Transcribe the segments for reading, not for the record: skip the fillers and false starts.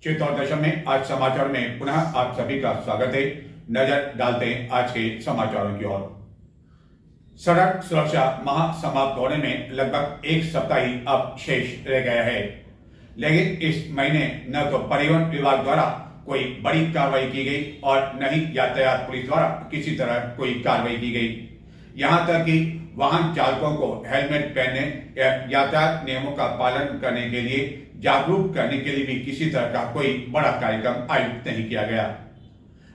चित्तौड़ दशम में आज समाचार में पुनः आप सभी का स्वागत है। नजर डालते हैं आज के समाचारों की ओर। सड़क सुरक्षा माह समाप्त होने में लगभग एक सप्ताह ही अब शेष रह गया है, लेकिन इस महीने न तो परिवहन विभाग द्वारा कोई बड़ी कार्रवाई की गई और न ही यातायात पुलिस द्वारा किसी तरह कोई कार्रवाई की गई। यहां तक कि वाहन चालकों को हेलमेट पहनने या यातायात नियमों का पालन करने के लिए जागरूक करने के लिए भी किसी तरह का कोई बड़ा कार्यक्रम आयोजित नहीं किया गया।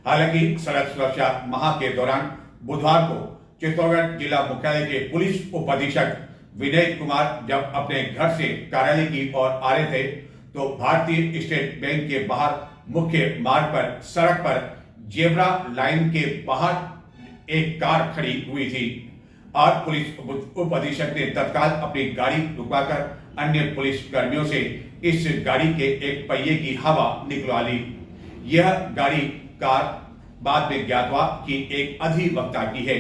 हालांकि सड़क सुरक्षा माह के दौरान बुधवार को चित्तौड़गढ़ जिला मुख्यालय के पुलिस उप अधीक्षक विनय कुमार जब अपने घर से कार्यालय की ओर आ रहे थे तो भारतीय स्टेट बैंक के बाहर मुख्य मार्ग पर सड़क पर जेब्रा लाइन के बाहर एक कार खड़ी हुई थी और पुलिस उप अधीक्षक ने तत्काल अपनी गाड़ी रुकवाकर अन्य पुलिस कर्मियों से इस गाड़ी के एक पहिए की हवा निकलवा ली। यह गाड़ी कार बाद में ज्ञात हुआ कि एक अधिवक्ता की है।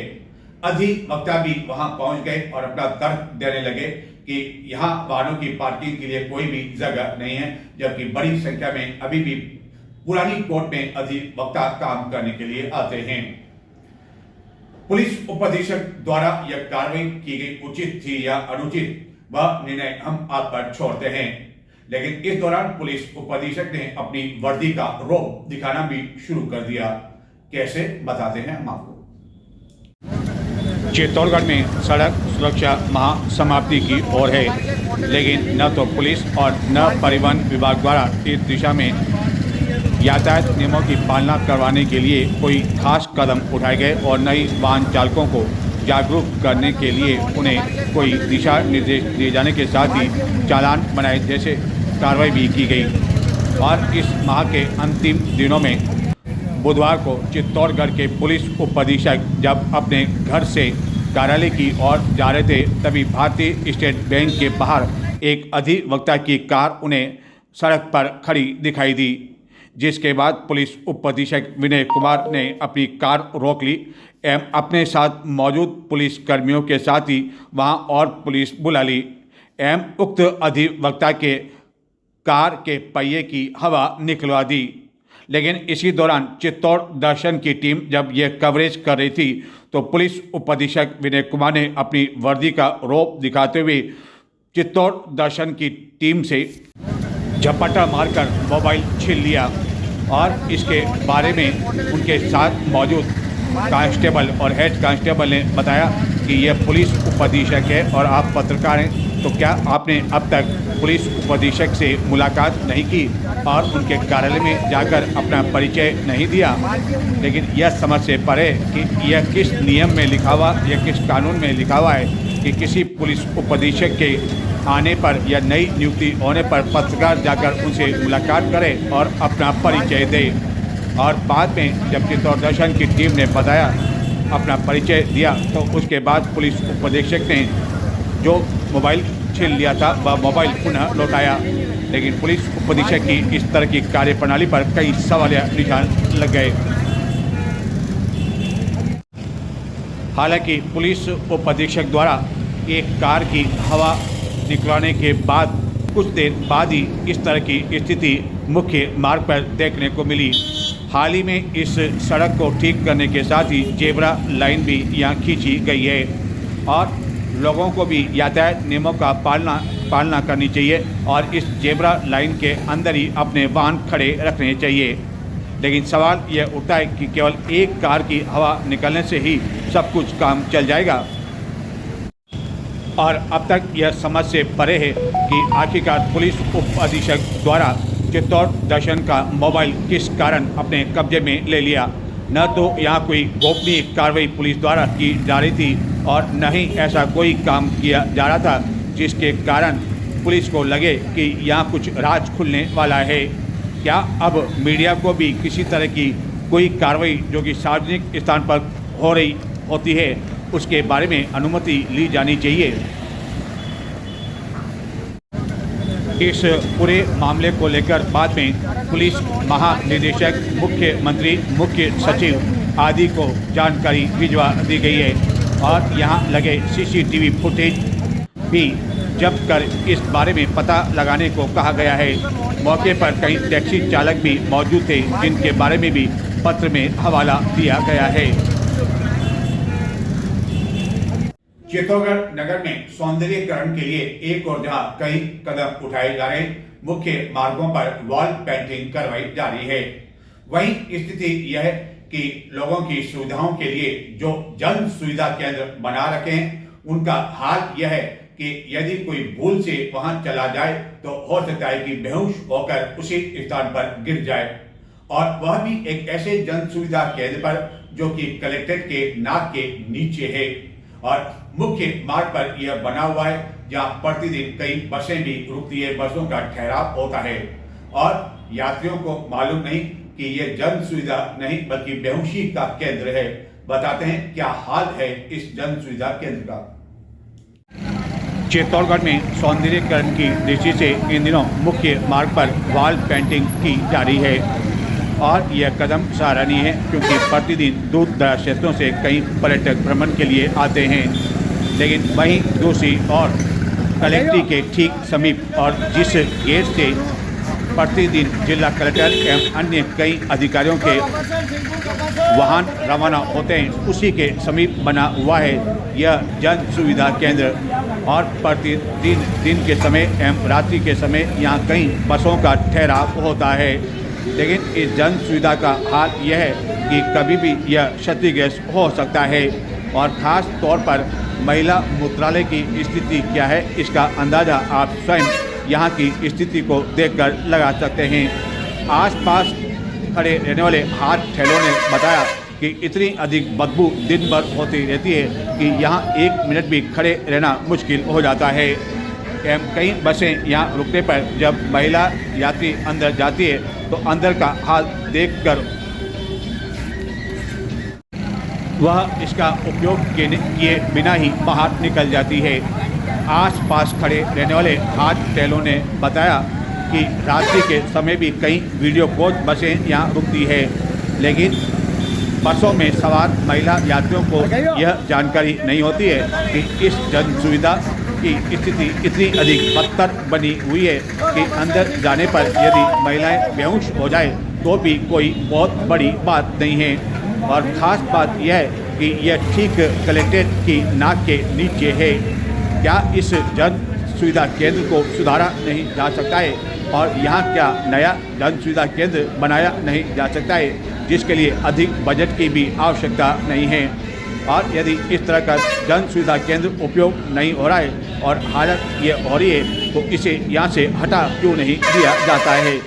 अधिवक्ता भी वहां पहुंच गए और अपना तर्क देने लगे कि यहां वाहनों की पार्किंग के लिए कोई भी जगह नहीं है, जबकि बड़ी संख्या में अभी भी पुरानी कोर्ट में अधिवक्ता काम करने के लिए आते हैं। पुलिस उप अधीक्षक द्वारा यह कार्रवाई की गई उचित थी या अनुचित, वह निर्णय हम आप पर छोड़ते हैं, लेकिन इस दौरान पुलिस उप अधीक्षक ने अपनी वर्दी का रौब दिखाना भी शुरू कर दिया। कैसे बताते हैं हम आपको। चित्तौड़गढ़ में सड़क सुरक्षा माह समाप्ति की ओर है, लेकिन न तो पुलिस और न परिवहन विभाग द्वारा इस दिशा में यातायात नियमों की पालना करवाने के लिए कोई खास कदम उठाए गए और न ही वाहन चालकों को जागरूक करने के लिए उन्हें कोई दिशा निर्देश दिए जाने के साथ ही चालान बनाए जैसे कार्रवाई भी की गई। और इस माह के अंतिम दिनों में बुधवार को चित्तौड़गढ़ के पुलिस उप अधीक्षक जब अपने घर से कार्यालय की ओर जा रहे थे तभी भारतीय स्टेट बैंक के बाहर एक अधिवक्ता की कार उन्हें सड़क पर खड़ी दिखाई दी, जिसके बाद पुलिस उप अधीक्षक विनय कुमार ने अपनी कार रोक ली एवं अपने साथ मौजूद पुलिस कर्मियों के साथ ही वहां और पुलिस बुला ली एवं उक्त अधिवक्ता के कार के पहिए की हवा निकलवा दी। लेकिन इसी दौरान चित्तौड़ दर्शन की टीम जब यह कवरेज कर रही थी तो पुलिस उप अधीक्षक विनय कुमार ने अपनी वर्दी का रौब दिखाते हुए चित्तौड़ दर्शन की टीम से झपट्टा मारकर मोबाइल छीन लिया और इसके बारे में उनके साथ मौजूद कांस्टेबल और हेड कांस्टेबल ने बताया कि यह पुलिस उप अधीक्षक है और आप पत्रकार हैं, तो क्या आपने अब तक पुलिस उप अधीक्षक से मुलाकात नहीं की और उनके कार्यालय में जाकर अपना परिचय नहीं दिया। लेकिन यह समझ से परे कि यह किस नियम में लिखा हुआ, यह किस कानून में लिखा हुआ है कि किसी पुलिस उप अधीक्षक के आने पर या नई नियुक्ति होने पर पत्रकार जाकर उनसे मुलाकात करे और अपना परिचय दे। और बाद में जब चित्तौड़ दर्शन की टीम ने बताया, अपना परिचय दिया, तो उसके बाद पुलिस उप अधीक्षक ने जो मोबाइल छीन लिया था वह मोबाइल पुनः लौटाया। लेकिन पुलिस उप अधीक्षक की इस तरह की कार्यप्रणाली पर कई सवालिया निशान लग गए। हालांकि पुलिस उप अधीक्षक द्वारा एक कार की हवा निकलवाने के बाद कुछ देर बाद ही इस तरह की स्थिति मुख्य मार्ग पर देखने को मिली। हाल ही में इस सड़क को ठीक करने के साथ ही जेब्रा लाइन भी यहाँ खींची गई है और लोगों को भी यातायात नियमों का पालना करनी चाहिए और इस जेब्रा लाइन के अंदर ही अपने वाहन खड़े रखने चाहिए। लेकिन सवाल यह उठता है कि केवल एक कार की हवा निकलने से ही सब कुछ काम चल जाएगा और अब तक यह समझ से परे है कि आखिरकार पुलिस उप अधीक्षक द्वारा चित्तौड़ दर्शन का मोबाइल किस कारण अपने कब्जे में ले लिया। न तो यहाँ कोई गोपनीय कार्रवाई पुलिस द्वारा की जा रही थी और न ही ऐसा कोई काम किया जा रहा था जिसके कारण पुलिस को लगे कि यहाँ कुछ राज खुलने वाला है। क्या अब मीडिया को भी किसी तरह की कोई कार्रवाई जो कि सार्वजनिक स्थान पर हो रही होती है उसके बारे में अनुमति ली जानी चाहिए। इस पूरे मामले को लेकर बाद में पुलिस महानिदेशक, मुख्यमंत्री, मुख्य सचिव आदि को जानकारी भिजवा दी गई है और यहाँ लगे सीसीटीवी फुटेज भी जब्त कर इस बारे में पता लगाने को कहा गया है। मौके पर कई टैक्सी चालक भी मौजूद थे, जिनके बारे में भी पत्र में हवाला दिया गया है। चित्तौड़गढ़ नगर में सौंदर्यीकरण के लिए एक और जहां कई कदम उठाए जा रहे, मुख्य मार्गों पर वॉल पेंटिंग करवाई जा रही है, वहीं स्थिति यह है कि लोगों की सुविधाओं के लिए जो जन सुविधा केंद्र बना रखे हैं, उनका हाल यह है कि यदि कोई भूल से वहां चला जाए तो हो सकता है कि बेहोश होकर उसी स्थान पर गिर जाए, और वह भी एक ऐसे जन सुविधा केंद्र पर जो कि कलेक्ट्रेट के नाक के नीचे है और मुख्य मार्ग पर यह बना हुआ है, जहां प्रतिदिन कई बसें भी रुकती है, बसों का ठहराव होता है और यात्रियों को मालूम नहीं कि यह जन सुविधा नहीं बल्कि बेहोशी का केंद्र है। बताते हैं क्या हाल है इस जन सुविधा केंद्र का। चित्तौड़गढ़ में सौंदर्यीकरण की दृष्टि से इन दिनों मुख्य मार्ग पर वॉल पेंटिंग की जा रही है और यह कदम सराहनीय है, क्योंकि प्रतिदिन दूर दराज क्षेत्रों से कई पर्यटक भ्रमण के लिए आते हैं, लेकिन वहीं दूसरी ओर कलेक्ट्रेट के ठीक समीप और जिस गेट से प्रतिदिन जिला कलेक्टर एवं अन्य कई अधिकारियों के वाहन रवाना होते हैं, उसी के समीप बना हुआ है यह जन सुविधा केंद्र और प्रतिदिन दिन के समय एवं रात्रि के समय यहाँ कई बसों का ठहराव होता है। लेकिन इस जन सुविधा का हाल यह है कि कभी भी यह क्षतिग्रस्त हो सकता है और ख़ास तौर पर महिला मूत्रालय की स्थिति क्या है, इसका अंदाज़ा आप स्वयं यहाँ की स्थिति को देखकर लगा सकते हैं। आसपास खड़े रहने वाले हाथ ठेलों ने बताया कि इतनी अधिक बदबू दिन भर होती रहती है कि यहाँ 1 मिनट भी खड़े रहना मुश्किल हो जाता है। कई बसें यहाँ रुकने पर जब महिला यात्री अंदर जाती है तो अंदर का हाल देखकर वह इसका उपयोग किए बिना ही बाहर निकल जाती है। आसपास खड़े रहने वाले हाथ टैलों ने बताया कि रात्रि के समय भी कई वीडियो कोच बसें यहाँ रुकती है, लेकिन बसों में सवार महिला यात्रियों को यह जानकारी नहीं होती है कि इस जन सुविधा की स्थिति इतनी अधिक बदतर बनी हुई है कि अंदर जाने पर यदि महिलाएं बेहोश हो जाए तो भी कोई बहुत बड़ी बात नहीं है। और ख़ास बात यह है कि यह ठीक कलेक्ट्रेट की नाक के नीचे है। क्या इस जन सुविधा केंद्र को सुधारा नहीं जा सकता है और यहाँ क्या नया जन सुविधा केंद्र बनाया नहीं जा सकता है, जिसके लिए अधिक बजट की भी आवश्यकता नहीं है? और यदि इस तरह का जन सुविधा केंद्र उपयोग नहीं हो रहा है और हालत ये हो रही है तो इसे यहाँ से हटा क्यों नहीं दिया जाता है?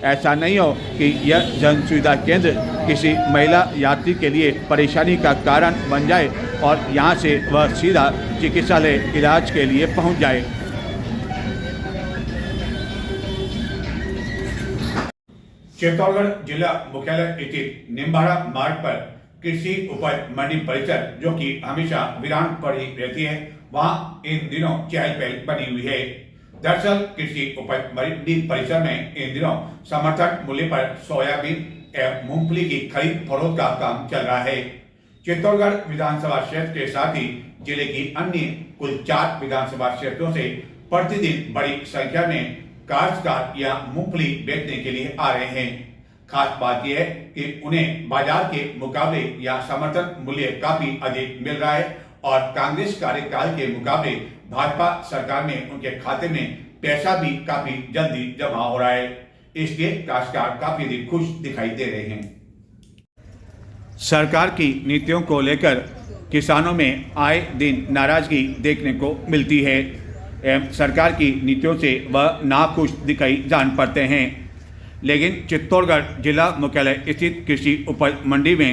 ऐसा नहीं हो कि यह जन सुविधा केंद्र किसी महिला यात्री के लिए परेशानी का कारण बन जाए और यहाँ से वह सीधा चिकित्सालय इलाज के लिए पहुँच जाए। चित्तौड़गढ़ जिला मुख्यालय स्थित निम्बाड़ा मार्ग पर कृषि उपज मंडी परिसर, जो कि हमेशा वीरान पड़ी रहती है, वहाँ इन दिनों चहल पहल बनी हुई है। दरअसल कृषि उपज मंडी परिसर में इन दिनों समर्थन मूल्य पर सोयाबीन एवं मूंगफली की खरीद फरोख्त का काम चल रहा है। चित्तौड़गढ़ विधानसभा क्षेत्र के साथ ही जिले की अन्य कुल 4 विधानसभा क्षेत्रों से प्रतिदिन बड़ी संख्या में काश्तकार यहाँ मूंगफली बेचने के लिए आ रहे हैं। खास बात यह है कि उन्हें बाजार के मुकाबले या समर्थन मूल्य काफी अधिक मिल रहा है और कांग्रेस कार्यकाल के मुकाबले भाजपा सरकार में उनके खाते में पैसा भी काफी जल्दी जमा हो रहा है। इसलिए काश्तकार काफी अधिक खुश दिखाई दे रहे हैं। सरकार की नीतियों को लेकर किसानों में आए दिन नाराजगी देखने को मिलती है एवं सरकार की नीतियों से वह नाखुश दिखाई जान पड़ते हैं। लेकिन चित्तौड़गढ़ जिला मुख्यालय स्थित कृषि उपज मंडी में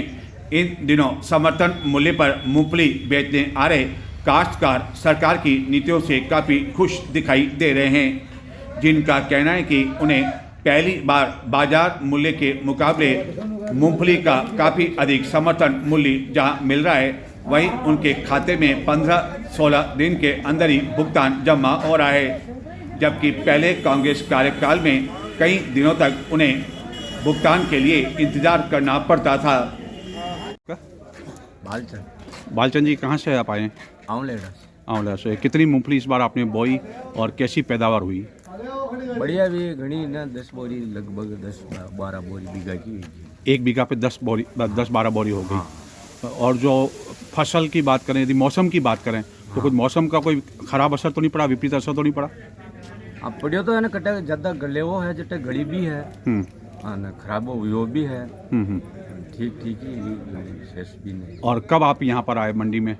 इन दिनों समर्थन मूल्य पर मूंगफली बेचने आ रहे काश्तकार सरकार की नीतियों से काफ़ी खुश दिखाई दे रहे हैं, जिनका कहना है कि उन्हें पहली बार बाजार मूल्य के मुकाबले मूंगफली का काफ़ी अधिक समर्थन मूल्य जहां मिल रहा है, वहीं उनके खाते में 15-16 दिन के अंदर ही भुगतान जमा हो रहा है, जबकि पहले कांग्रेस कार्यकाल में कई दिनों तक उन्हें भुगतान के लिए इंतजार करना पड़ता था। बालचंद बालचंद जी, कहाँ से आप आए हैं? आउटलेट आंवला से कितनी मूंगफली इस बार आपने बोई और कैसी पैदावार हुई? बढ़िया भी घनी ना 10 बोरी लगभग 10-12 बोरी बीघा की हुई थी। 1 बीघा पे 10-12 बोरी हो गई। और जो फसल की बात करें, यदि मौसम की बात करें तो कुछ मौसम का कोई खराब असर तो नहीं पड़ा, विपरीत असर तो नहीं पड़ा? अब पड़ियो तो है ना, कटा ज़्यादा गले वो है, जटे घड़ी भी है, हाँ ना, खराब हो भी है, ठीक ठीक ही, शेष भी नहीं। और कब आप यहाँ पर आए मंडी में?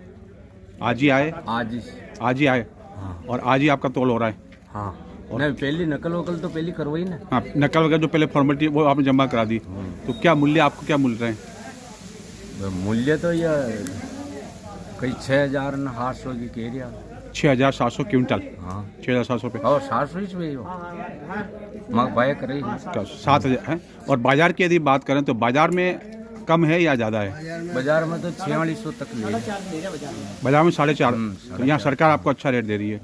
आज ही आए? आज ही आए। हाँ। और आज ही आपका तोल हो रहा है? हाँ। नहीं, पहली नकल वकल तो पहली करवाई ना। हाँ, नकल वगैरह जो पहले फॉर्मेलिटी वो आपने जमा करा दी। तो क्या मूल्य आपको क्या मिल रहे हैं? मूल्य तो यह कई 6,800 की कह रहा। 6,700 क्विंटल? हाँ, 6,700 रुपये। और 700 ही मांग पाया कर रही 7,000 है। और बाजार की यदि बात करें तो बाजार में कम है या ज़्यादा है? बाजार में तो 4600 तक ले। बाजार में 4,500। तो यहाँ सरकार आपको अच्छा रेट दे रही है।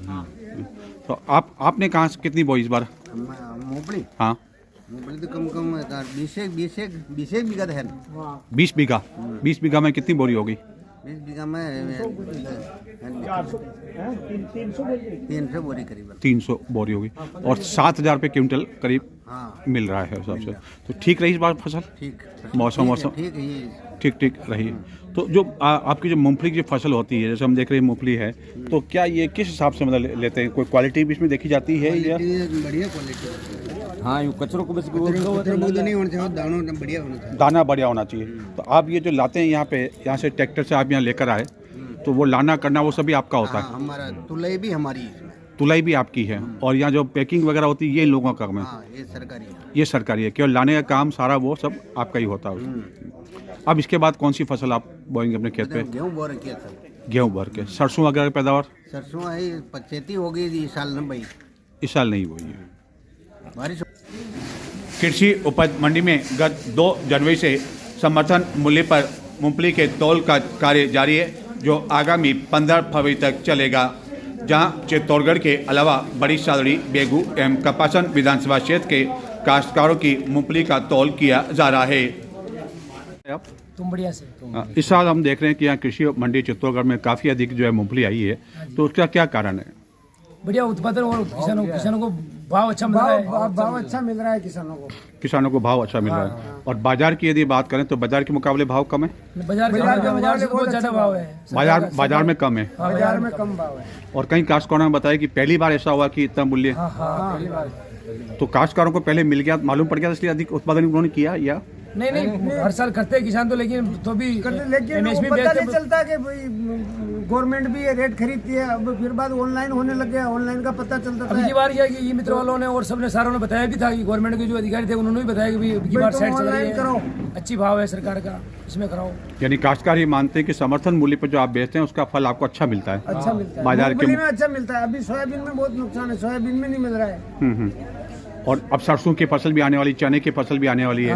तो आपने कहाँ से कितनी बोई इस बार? मूंगफली? हाँ, मूंगफली तो कम 20 बीघा है। 20 बीघा? 20 बीघा में कितनी बोरी होगी? 20 बीघा में 300 बोरी करीब। 300 बोरी होगी। और 7,000 रुपये क्विंटल करीब मिल रहा है सबसे। तो ठीक रही इस बार फसल? ठीक, मौसम ठीक रही। तो जो आपकी जो मूंगफली की फसल होती है, जैसे हम देख रहे हैं मूंगफली है, तो क्या ये किस हिसाब से मतलब लेते हैं? कोई क्वालिटी भी इसमें देखी जाती है या? बढ़िया क्वालिटी। हाँ, यूँ कचरों को बस नहीं होना चाहिए, दाना बढ़िया होना चाहिए। दाना बढ़िया होना चाहिए। तो आप ये जो लाते हैं यहाँ से ट्रैक्टर से आप यहाँ लेकर आए, तो वो लाना करना वो सभी आपका होता है? हमारा तुलाई भी हमारी है, तुलाई भी आपकी है। और यहाँ जो पैकिंग वगैरह होती है ये इन लोगों का काम है? ये सरकारी है। ये सरकारी है, केवल लाने का काम सारा वो सब आपका ही होता है। अब इसके बाद कौन सी फसल आप बोएंगे अपने खेत पे? गेहूँ बो रखी है सब। गेहूँ भर के। सरसों वगैरह की पैदावार? सरसों है 75 हो गई इस साल न भाई। इस साल नहीं हुई है बारिश। कृषि उपज मंडी में गत 2 जनवरी से समर्थन मूल्य पर मूंगफली के तौल का कार्य जारी है, जो आगामी 15 फरवरी तक चलेगा। जहां चित्तौड़गढ़ के अलावा बड़ी सादड़ी, बेगू एवं कपासन विधानसभा क्षेत्र के काश्तकारों की मूंगफली का तौल किया जा रहा है। तुम बढ़िया से। इस साल हम देख रहे हैं कि यहाँ कृषि मंडी चित्तौड़गढ़ में काफ़ी अधिक जो है मूंगफली आई है, तो उसका क्या कारण है? बढ़िया उत्पादन और किसानों को भाव अच्छा मिल रहा है। भाव अच्छा मिल रहा है किसानों को भाव अच्छा मिल रहा है। और बाजार की यदि बात करें तो बाजार के मुकाबले भाव कम है? बाजार से बहुत ज्यादा भाव है। बाजार में कम है? बाजार में कम भाव है। और कई काश्तकारों ने बताया कि पहली बार ऐसा हुआ कि इतना मूल्य। पहली बार। तो काश्तकारों को पहले मिल गया, मालूम पड़ गया, इसलिए अधिक उत्पादन उन्होंने किया या नहीं, हर साल करते हैं किसान तो, लेकिन तो भी लेकिन पता नहीं चलता कि गवर्नमेंट भी ये रेट खरीदती है। अब फिर बाद ऑनलाइन होने लग गया, ऑनलाइन का पता चलता था। अब की बार क्या कि ई मित्र वालों ने और सबने सारों ने बताया भी था कि गवर्नमेंट के जो अधिकारी थे उन्होंने भी बताया कि अब की बार साइड चल रही है, अच्छी भाव है सरकार का, इसमें कराओ। यानी काश्तकार ही मानते हैं कि समर्थन मूल्य पर जो आप बेचते हैं उसका फल आपको अच्छा मिलता है? अच्छा मिलता है, बाजार के में अच्छा मिलता है। अभी सोयाबीन में बहुत नुकसान है, सोयाबीन में नहीं मिल रहा है। और अब सरसों की फसल भी आने वाली, चने की फसल भी आने वाली है,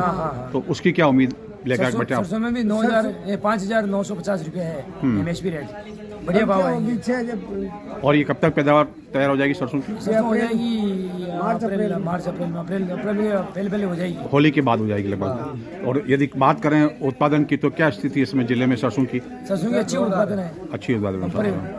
तो उसकी क्या उम्मीद लेकर बैठे आप? सरसों में भी 5,950 रुपये है MSP रेट, बढ़िया भाव है। और ये कब तक पैदावार तैयार हो जाएगी सरसों की? हो जाएगी मार्च अप्रैल पहले हो जाएगी, होली के बाद हो जाएगी लगभग। और यदि बात करें उत्पादन की तो क्या स्थिति है इसमें जिले में सरसों की? अच्छी उत्पादन है, अच्छी उत्पादन।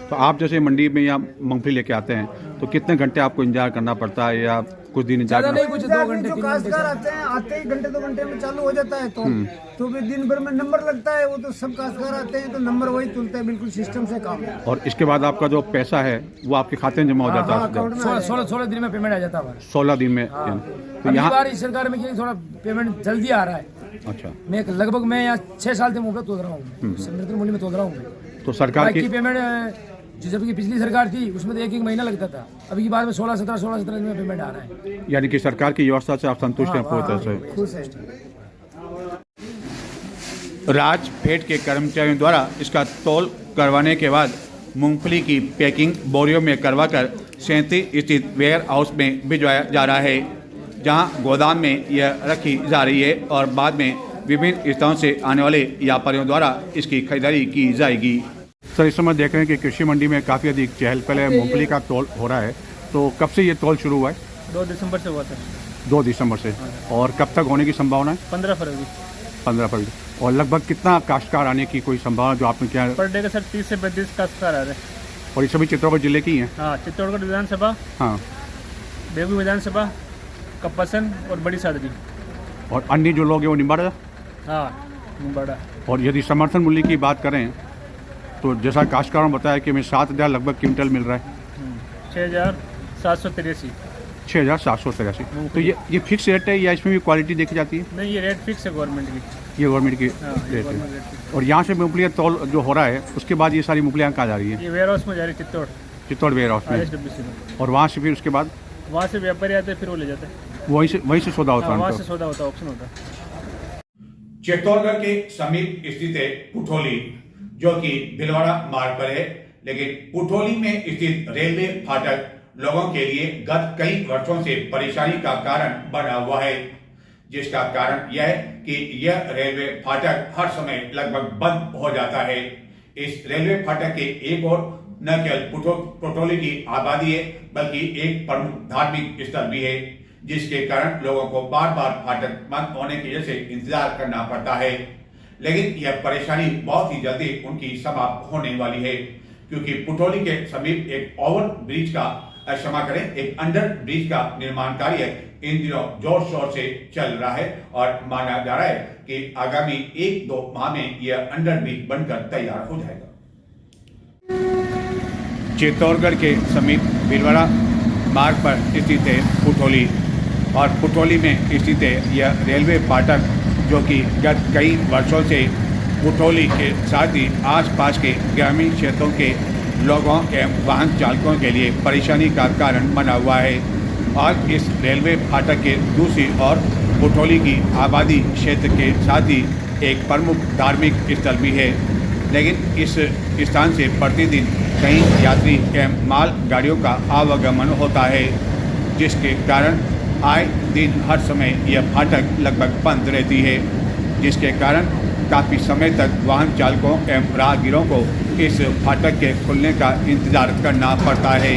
तो आप जैसे मंडी में या मूंगफली लेके आते हैं तो कितने घंटे आपको इंतजार करना पड़ता है या कुछ दिन इंतजार करना? कुछ 2 घंटे। जो काश्तकार आते ही घंटे 2 घंटे में चालू हो जाता है। तो फिर दिन भर में नंबर लगता है, वो तो सब काश्तकार आते हैं तो नंबर वही तुलता है, बिल्कुल सिस्टम से काम है। और इसके बाद आपका जो पैसा है वो आपके खाते में जमा हो जाता है? 16 दिन में पेमेंट आ जाता है। 16 दिन में। तो यहाँ सरकार में थोड़ा पेमेंट जल्दी आ रहा है। अच्छा। मैं यहाँ 6 साल से मूंगफली तोड़ रहा हूँ, समर्थन मूल्य में तोड़ रहा हूँ। तो सरकार की पेमेंट जो जब की पिछली सरकार थी उसमें तो 1 महीना लगता था, अभी की बात में 16-17 दिन में पेमेंट आ रहा है। यानी कि सरकार की व्यवस्था से आप संतुष्ट हैं पूरी तरह से? खुश है। राजफेड के कर्मचारियों द्वारा इसका तौल करवाने के बाद मूंगफली की पैकिंग बोरियों में करवाकर 37 स्थित वेयर हाउस में भिजवाया जा रहा है, जहां गोदाम में यह रखी जा रही है और बाद में विभिन्न स्थानों से आने वाले व्यापारियों द्वारा इसकी खरीदारी की जाएगी। सर, इस समय देख रहे हैं कि कृषि मंडी में काफ़ी अधिक चहल पहल है, मूंगफली का तौल हो रहा है, तो कब से ये तौल शुरू हुआ है? 2 दिसंबर से हुआ था। 2 दिसंबर से। और कब तक होने की संभावना है? 15 फरवरी। 15 फरवरी। और लगभग कितना काश्तकार आने की कोई संभावना जो आपने क्या? पर डे का सर 30 से 35 काश्तकार आ रहे हैं। और ये सभी चित्तौड़गढ़ जिले की हैं? हाँ, चित्तौड़गढ़ विधानसभा, हाँ। बेगू विधानसभा, कप्पसन और बड़ी सादरी। और अन्य जो लोग हैं वो निम्बाड़ा? हाँ, निम्बाड़ा। और यदि समर्थन मूल्य की बात करें तो जैसा काश्तकारों ने बताया कि हमें 7,000 लगभग क्विंटल मिल रहा है। 6,783। 6,783। तो ये फिक्स रेट है या इसमें भी क्वालिटी देखी जाती है? नहीं, ये रेट फिक्स है गवर्नमेंट की। ये गवर्नमेंट की हाँ, ये रेट गवर्नमेंट है। Rate fix. और यहाँ से मूंगफलियाँ तौल जो हो रहा है उसके बाद ये सारी मूंगफलियाँ कहाँ जा रही है? ये वेयर हाउस में जा रही है, चित्तौड़ वेयर हाउस में। ISWC में। और वहाँ से फिर उसके बाद वहाँ से व्यापारी आते हैं, फिर वो ले जाते हैं। वहीं से सौदा होता है वहाँ उनका? से सौदा होता है, ऑप्शन होता है। चित्तौड़गढ़ के समीप स्थित है पुठोली, जो कि भीलवाड़ा मार्ग पर है। लेकिन पुठोली में स्थित रेलवे फाटक लोगों के लिए गत कई वर्षों से परेशानी का कारण बना हुआ है, जिसका कारण यह है कि यह रेलवे फाटक हर समय लगभग बंद हो जाता है। इस रेलवे फाटक के एक ओर न केवल पुठोली की आबादी है बल्कि एक प्रमुख धार्मिक स्थल भी है, जिसके कारण लोगों को बार बार फाटक बंद होने की वजह से इंतजार करना पड़ता है। लेकिन यह परेशानी बहुत ही जल्दी उनकी समाप्त होने वाली है, क्योंकि पुठोली के समीप एक ओवर ब्रिज का एक अंडर ब्रिज का निर्माण कार्य इन दिनों जोर शोर से चल रहा है और माना जा रहा है कि आगामी 1-2 माह में यह अंडर ब्रिज बनकर तैयार हो जाएगा। चित्तौड़गढ़ के समीप भीलवाड़ा मार्ग पर स्थित है पुठोली, और पुठोली में स्थित है यह रेलवे फाटक, जो कि गत कई वर्षों से पुठोली के साथ ही आसपास के ग्रामीण क्षेत्रों के लोगों एवं वाहन चालकों के लिए परेशानी का कारण बना हुआ है। और इस रेलवे फाटक के दूसरी ओर पुठोली की आबादी क्षेत्र के साथ ही एक प्रमुख धार्मिक स्थल भी है। लेकिन इस स्थान से प्रतिदिन कई यात्री एवं माल गाड़ियों का आवागमन होता है, जिसके कारण आए दिन हर समय यह फाटक लगभग बंद रहती है, जिसके कारण काफ़ी समय तक वाहन चालकों एवं राहगीरों को इस फाटक के खुलने का इंतज़ार करना पड़ता है।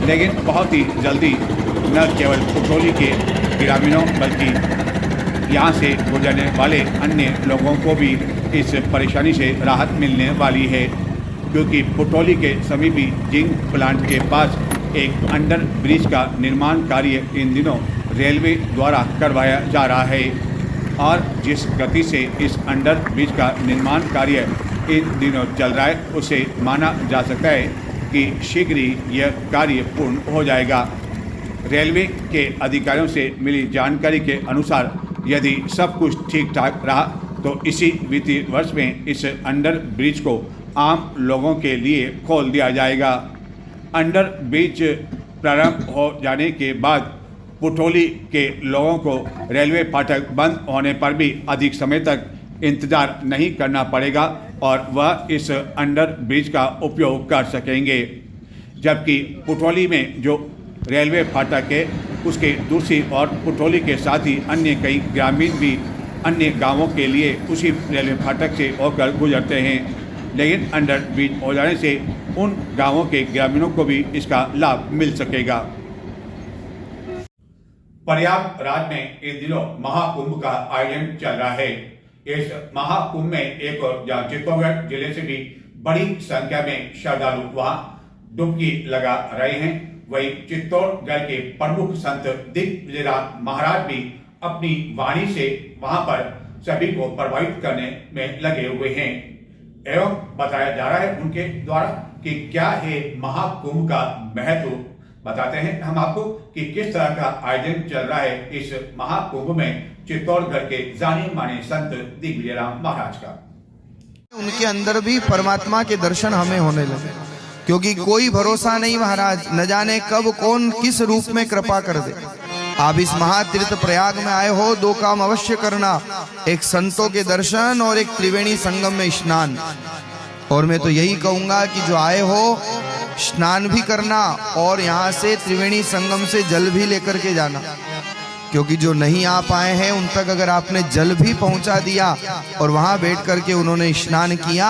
लेकिन बहुत ही जल्दी न केवल पुठोली के ग्रामीणों बल्कि यहाँ से गुजरने वाले अन्य लोगों को भी इस परेशानी से राहत मिलने वाली है, क्योंकि पुठोली के समीपी जिंक प्लांट के पास एक अंडर ब्रिज का निर्माण कार्य इन दिनों रेलवे द्वारा करवाया जा रहा है। और जिस गति से इस अंडर ब्रिज का निर्माण कार्य इन दिनों चल रहा है, उसे माना जा सकता है कि शीघ्र ही यह कार्य पूर्ण हो जाएगा। रेलवे के अधिकारियों से मिली जानकारी के अनुसार यदि सब कुछ ठीक ठाक रहा तो इसी वित्तीय वर्ष में इस अंडर ब्रिज को आम लोगों के लिए खोल दिया जाएगा। अंडर ब्रिज प्रारंभ हो जाने के बाद पुठोली के लोगों को रेलवे फाटक बंद होने पर भी अधिक समय तक इंतजार नहीं करना पड़ेगा और वह इस अंडर ब्रिज का उपयोग कर सकेंगे। जबकि पुठोली में जो रेलवे फाटक है उसके दूसरी ओर पुठोली के साथ ही अन्य कई ग्रामीण भी अन्य गांवों के लिए उसी रेलवे फाटक से होकर गुजरते हैं। लेकिन अंडर ब्रिज हो जाने से उन गांवों के ग्रामीणों को भी इसका लाभ मिल सकेगा। प्रयागराज में इन दिनों महाकुंभ का आयोजन चल रहा है। इस महाकुंभ में एक और जहाँ चित्तौड़गढ़ जिले से भी बड़ी संख्या में श्रद्धालु वहां डुबकी लगा रहे हैं, वहीं चित्तौड़गढ़ के प्रमुख संत दिग्विजयनाथ महाराज भी अपनी वाणी से वहां पर सभी को प्रभावित करने में लगे हुए हैं। एवं बताया जा रहा है उनके द्वारा कि क्या है महाकुंभ का महत्व। बताते हैं हम आपको कि किस तरह का आयोजन चल रहा है इस महाकुंभ में चित्तौड़गढ़ के जाने माने संत दिग्विजयनाथ महाराज का। उनके अंदर भी परमात्मा के दर्शन हमें होने लगे, क्योंकि कोई भरोसा नहीं महाराज, न जाने कब कौन किस रूप में कृपा कर दे। आप इस महातीर्थ प्रयाग में आए हो, 2 काम अवश्य करना, एक संतों के दर्शन और एक त्रिवेणी संगम में स्नान। और मैं तो यही कहूंगा कि जो आए हो स्नान भी करना और यहाँ से त्रिवेणी संगम से जल भी लेकर के जाना, क्योंकि जो नहीं आ पाए हैं उन तक अगर आपने जल भी पहुंचा दिया और वहां बैठ करके उन्होंने स्नान किया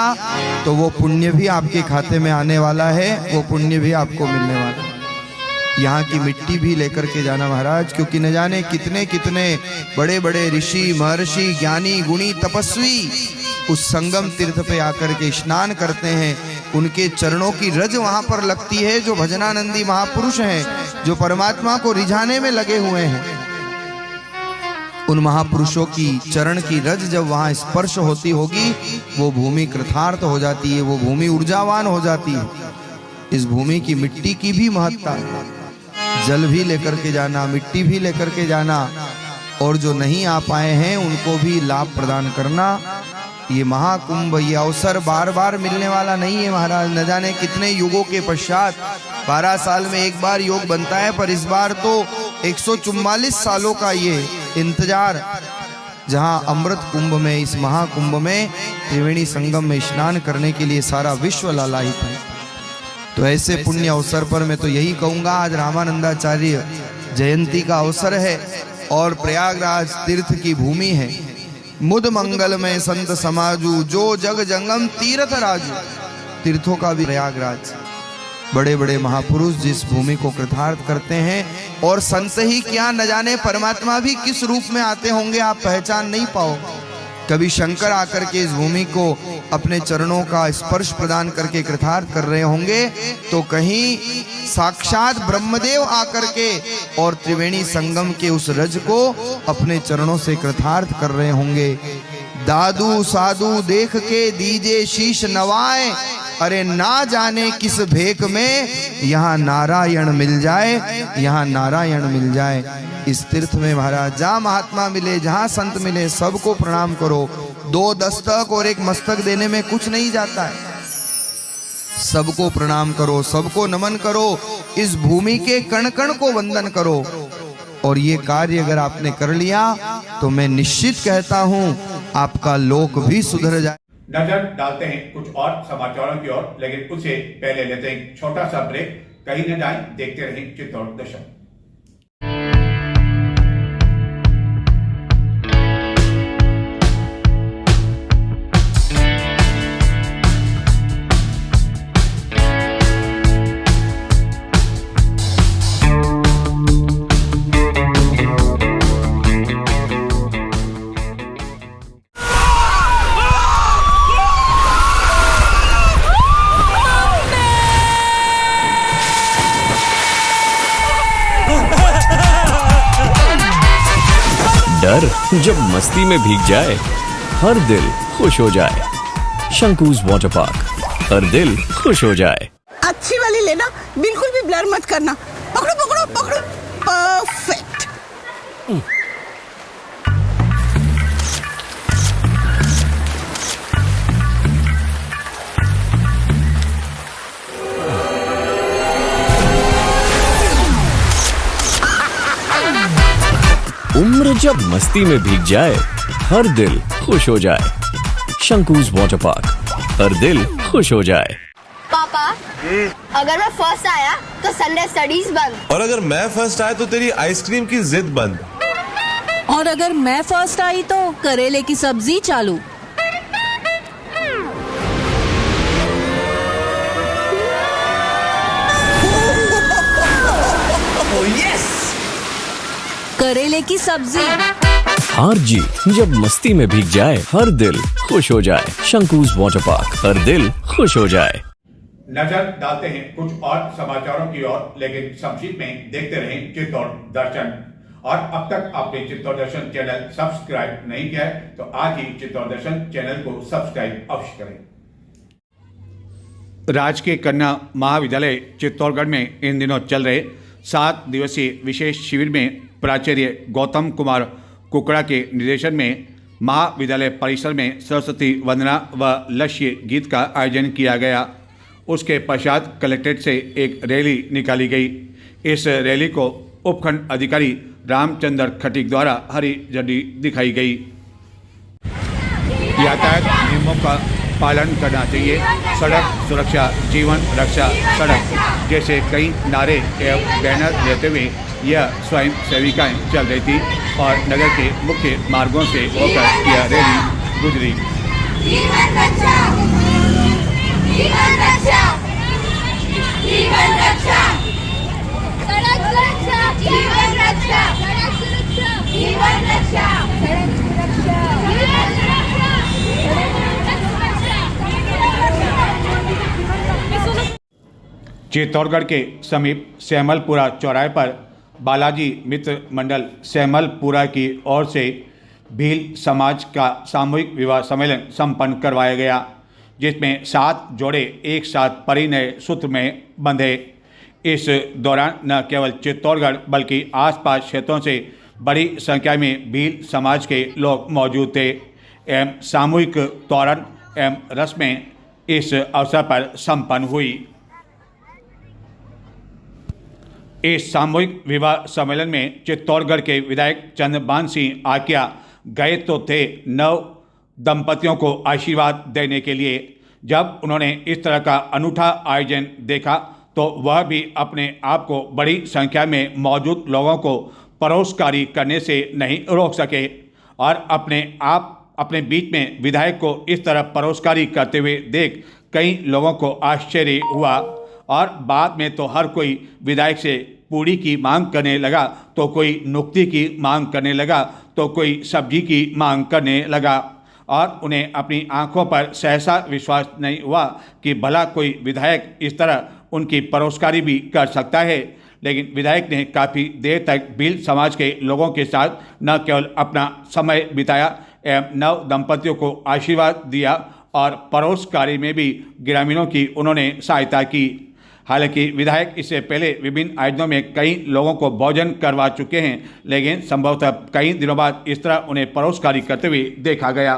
तो वो पुण्य भी आपके खाते में आने वाला है, वो पुण्य भी आपको मिलने वाला है। यहाँ की मिट्टी भी लेकर के जाना महाराज, क्योंकि न जाने कितने कितने बड़े बड़े ऋषि महर्षि ज्ञानी गुणी तपस्वी उस संगम तीर्थ पे आकर के स्नान करते हैं। उनके चरणों की रज वहां पर लगती है। जो भजनानंदी महापुरुष हैं, जो परमात्मा को रिझाने में लगे हुए हैं, उन महापुरुषों की चरण की रज जब वहां स्पर्श होती होगी, वो भूमि कृतार्थ हो जाती है, वो भूमि ऊर्जावान हो जाती है। इस भूमि की मिट्टी की भी महत्ता है। जल भी लेकर के जाना, मिट्टी भी लेकर के जाना, और जो नहीं आ पाए हैं उनको भी लाभ प्रदान करना। ये महाकुंभ, ये अवसर बार बार मिलने वाला नहीं है महाराज। न जाने कितने युगों के पश्चात 12 साल में एक बार योग बनता है, पर इस बार तो 144 सालों का ये इंतजार, जहां अमृत कुंभ में, इस महाकुंभ में त्रिवेणी संगम में स्नान करने के लिए सारा विश्व लालायित है। तो ऐसे पुण्य अवसर पर मैं तो यही कहूंगा, आज रामानंदाचार्य जयंती का अवसर है और प्रयागराज तीर्थ की भूमि है। मुद मंगल में संत समाजू, जो जग जंगम तीर्थ राजू। तीर्थों का भी प्रयागराज, बड़े बड़े महापुरुष जिस भूमि को कृतार्थ करते हैं, और संत ही क्या न जाने परमात्मा भी किस रूप में आते होंगे, आप पहचान नहीं पाओ। कभी शंकर आकर के इस भूमि को अपने चरणों का स्पर्श प्रदान करके कृतार्थ कर रहे होंगे, तो कहीं साक्षात ब्रह्मदेव आकर के और त्रिवेणी संगम के उस रज को अपने चरणों से कृतार्थ कर रहे होंगे। दादू साधु देख के दीजे शीश नवाए, अरे ना जाने किस भेक में यहाँ नारायण मिल जाए, यहाँ नारायण मिल जाए। इस तीर्थ में महाराज जहाँ महात्मा मिले, जहाँ संत मिले, सबको प्रणाम करो। 2 दस्तक और 1 मस्तक देने में कुछ नहीं जाता है। सबको प्रणाम करो, सबको नमन करो, इस भूमि के कण कण को वंदन करो। और ये कार्य अगर आपने कर लिया तो मैं निश्चित कहता हूं आपका लोक भी सुधर जाए। नजर डालते हैं कुछ और समाचारों की ओर, लेकिन उससे पहले लेते हैं एक छोटा सा ब्रेक। कहीं न जाएं, देखते रहें चित्तौड़ दर्शन। डर जब मस्ती में भीग जाए, हर दिल खुश हो जाए। शंकूज वाटर पार्क, हर दिल खुश हो जाए। अच्छी वाली लेना, बिल्कुल भी ब्लर मत करना। पकड़ो पकड़ो पकड़ो, परफेक्ट। उम्र जब मस्ती में भीग जाए, हर दिल खुश हो जाए। शंकूज वाटर पार्क, हर दिल खुश हो जाए। पापा, अगर मैं फर्स्ट आया तो संडे स्टडीज बंद, और अगर मैं फर्स्ट आया तो तेरी आइसक्रीम की जिद बंद, और अगर मैं फर्स्ट आई तो करेले की सब्जी चालू। करेले की सब्जी। हार जीत जब मस्ती में भीग जाए, हर दिल खुश हो जाए। शंकूज वाटर पार्क, हर दिल खुश हो जाए। नजर डालते हैं कुछ और समाचारों की ओर, लेकिन संक्षिप्त में देखते रहें चित्तौड़ दर्शन। और अब तक आपने चित्तौड़ दर्शन चैनल सब्सक्राइब नहीं किया है तो आज ही चित्तौड़ दर्शन चैनल को सब्सक्राइब अवश्य करें। राजकीय कन्या महाविद्यालय चित्तौड़गढ़ में इन दिनों चल रहे 7 दिवसीय विशेष शिविर में प्राचार्य गौतम कुमार कुकड़ा के निर्देशन में महाविद्यालय परिसर में सरस्वती वंदना व लक्ष्य गीत का आयोजन किया गया। उसके पश्चात कलेक्ट्रेट से एक रैली निकाली गई। इस रैली को उपखंड अधिकारी रामचंद्र खटीक द्वारा हरी झंडी दिखाई गई। यातायात नियमों का पालन करना चाहिए, सड़क सुरक्षा जीवन रक्षा सड़क जैसे कई नारे एवं बैनर लेते हुए यह स्वयं सेविकाएं चल रही थी और नगर के मुख्य मार्गों से होकर यह रैली गुजरी। सड़क सुरक्षा जीवन रक्षा सड़क सुरक्षा जीवन रक्षा सड़क सुरक्षा जीवन रक्षा चित्तौड़गढ़ के समीप सेमलपुरा चौराहे पर बालाजी मित्र मंडल सेमलपुरा की ओर से भील समाज का सामूहिक विवाह सम्मेलन संपन्न करवाया गया, जिसमें 7 जोड़े एक साथ परिणय सूत्र में बंधे। इस दौरान न केवल चित्तौड़गढ़ बल्कि आसपास क्षेत्रों से बड़ी संख्या में भील समाज के लोग मौजूद थे एवं सामूहिक तोरण एवं रस्में इस अवसर पर संपन्न हुई। इस सामूहिक विवाह सम्मेलन में चित्तौड़गढ़ के विधायक चंद्रभान सिंह आकिया गए तो थे नव दंपतियों को आशीर्वाद देने के लिए। जब उन्होंने इस तरह का अनूठा आयोजन देखा तो वह भी अपने आप को बड़ी संख्या में मौजूद लोगों को परोसकारी करने से नहीं रोक सके और अपने बीच में विधायक को इस तरह परोसकारी करते हुए देख कई लोगों को आश्चर्य हुआ और बाद में तो हर कोई विधायक से पूड़ी की मांग करने लगा, तो कोई नुक्ती की मांग करने लगा, तो कोई सब्जी की मांग करने लगा और उन्हें अपनी आंखों पर सहसा विश्वास नहीं हुआ कि भला कोई विधायक इस तरह उनकी परोसकारी भी कर सकता है। लेकिन विधायक ने काफ़ी देर तक भील समाज के लोगों के साथ न केवल अपना समय बिताया एवं नव दंपतियों को आशीर्वाद दिया और परोसकारी में भी ग्रामीणों की उन्होंने सहायता की। हालांकि विधायक इससे पहले विभिन्न आयोजनों में कई लोगों को भोजन करवा चुके हैं, लेकिन संभवतः कई दिनों बाद इस तरह उन्हें परोसकारी करते हुए देखा गया।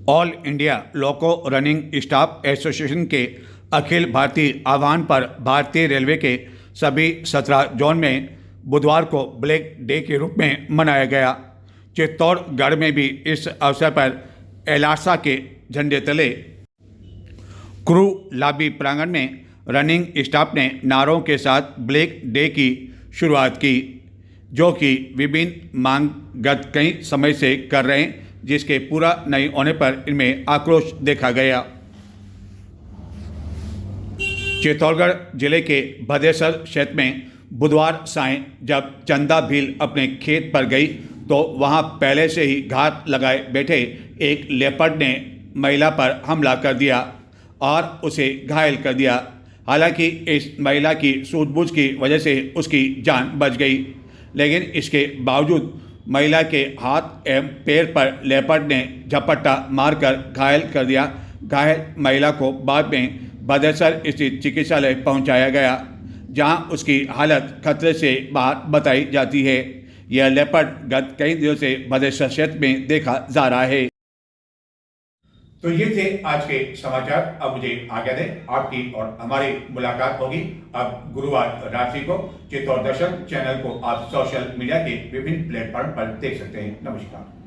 ऑल इंडिया लोको रनिंग स्टाफ एसोसिएशन के अखिल भारतीय आह्वान पर भारतीय रेलवे के सभी 17 जोन में बुधवार को ब्लैक डे के रूप में मनाया गया। चित्तौड़गढ़ में भी इस अवसर पर एलासा के झंडे तले क्रू लाबी प्रांगण में रनिंग स्टाफ ने नारों के साथ ब्लैक डे की शुरुआत की, जो कि विभिन्न मांग गत कई समय से कर रहे हैं, जिसके पूरा नहीं होने पर इनमें आक्रोश देखा गया। चित्तौड़गढ़ जिले के भदेसर क्षेत्र में बुधवार सायं जब चंदा भील अपने खेत पर गई तो वहां पहले से ही घात लगाए बैठे एक लेपर्ड ने महिला पर हमला कर दिया और उसे घायल कर दिया। हालांकि इस महिला की सूझबूझ की वजह से उसकी जान बच गई, लेकिन इसके बावजूद महिला के हाथ एवं पैर पर लेपर्ड ने झपट्टा मारकर घायल कर दिया। घायल महिला को बाद में भदेसर स्थित चिकित्सालय पहुंचाया गया, जहां उसकी हालत खतरे से बाहर बताई जाती है। यह लेपर्ड गत कई दिनों से भदेसर क्षेत्र में देखा जा रहा है। तो ये थे आज के समाचार। अब मुझे आज्ञा दें, आपकी और हमारी मुलाकात होगी अब गुरुवार रात्रि को। चित्तौड़ दर्शन चैनल को आप सोशल मीडिया के विभिन्न प्लेटफॉर्म पर देख सकते हैं। नमस्कार।